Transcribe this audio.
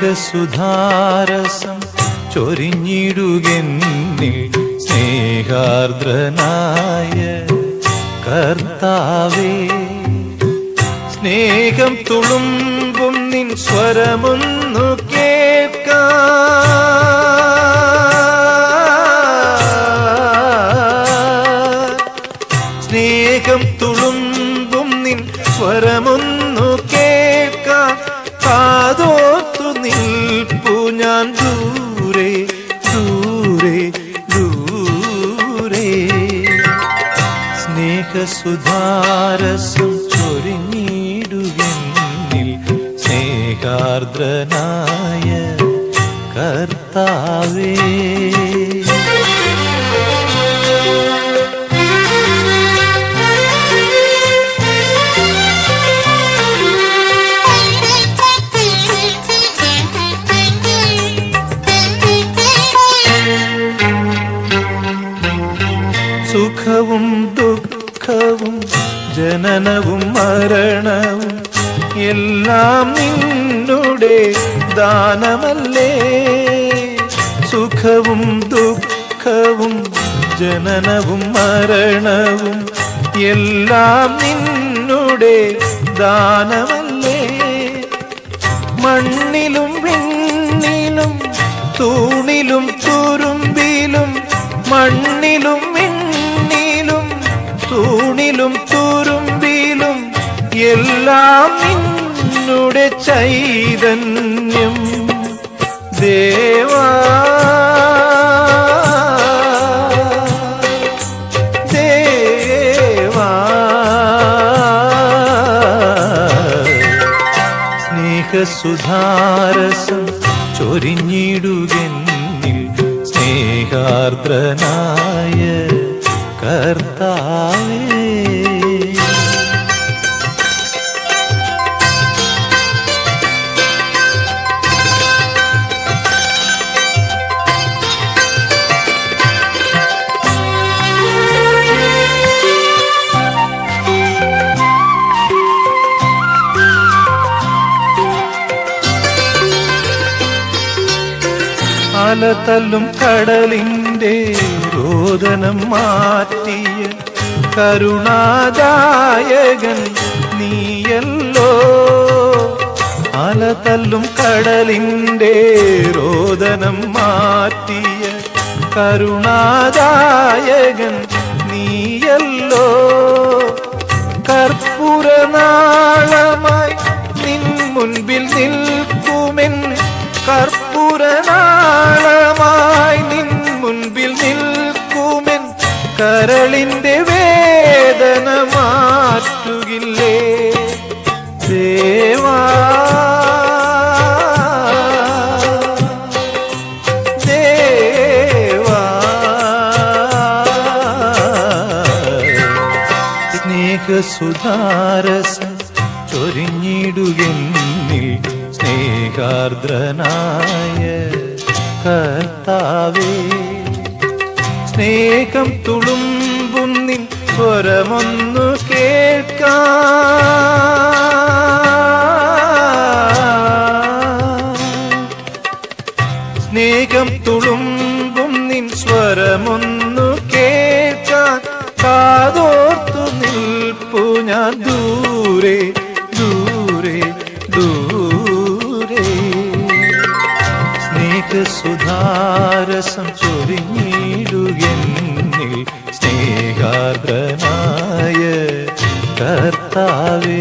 സ്നേഹസുധാരസം ചൊരിഞ്ഞിടുകെന്നിൽ സ്നേഹാർദ്രനായ കർത്താവേ, സ്നേഹം തുളുമ്പും നിൻ സ്വരമൊന്നു കേൾക്കാം. സ്നേഹം തുളുമ്പും നിൻ സ്വരമൊന്നു കേൾക്കാം. കാതോർത്തു നിൽപ്പു ഞാൻ ദൂരെ ദൂരെ ദൂരെ. സ്നേഹസുധാരസം ചൊരിഞ്ഞിടുകെന്നിൽ സ്നേഹാർദ്രനായ കർത്താവേ. സുഖവും ദുഃഖവും ജനനവും മരണവും എല്ലാം നിന്നുടെ ദാനമല്ലേ. സുഖവും ദുഃഖവും ജനനവും മരണവും എല്ലാം നിന്നുടെ ദാനമല്ലേ. മണ്ണിലും വിണ്ണിലും തൂണിലും തുരുമ്പിലും, മണ്ണിലും വിണ്ണിലും തൂണിലും തുരുമ്പിലും എല്ലാം നിന്നുടെ ചൈതന്യം. ദേവാ ദേവാ, സ്നേഹസുധാരസം ചൊരിഞ്ഞിടുകെന്നിൽ സ്നേഹാർദ്രനായ കർത്താവേ. അലതല്ലും കടലിൻ്റെ രോദനം മാറ്റിയ കരുണാദായകൻ നീയല്ലോ. അലതല്ലും കടലിൻ്റെ രോദനം മാറ്റിയ കരുണാദായകൻ നീയല്ലോ. കർപ്പൂരനാളമായി നിൻ മുൻപിൽ നിൽക്കുമെൻ, കർപ്പൂരനാളമായി നിൻ മുൻപിൽ നിൽക്കുമെൻ, കരളിൻ്റെ വേദന മാറ്റുകില്ലേ. ദേവാ ദേവാ, സ്നേഹസുധാരസം ചൊരിഞ്ഞിടുകെന്നിൽ സ്നേഹാർദ്രനായ കർത്താവേ. സ്നേഹം തുളുമ്പും നിൻ സ്വരമൊന്നു കേൾക്കാം. സ്നേഹം തുളുമ്പും നിൻ സ്വരമൊന്നു കേൾക്കാൻ. കാതോർത്തു നിൽപ്പു ഞാൻ ദൂരെ ദൂരെ ദൂരെ. സ്നേഹസുധാരസം ചൊരിഞ്ഞിടുകെന്നിൽ സ്നേഹാർദ്രനായ കർത്താവേ.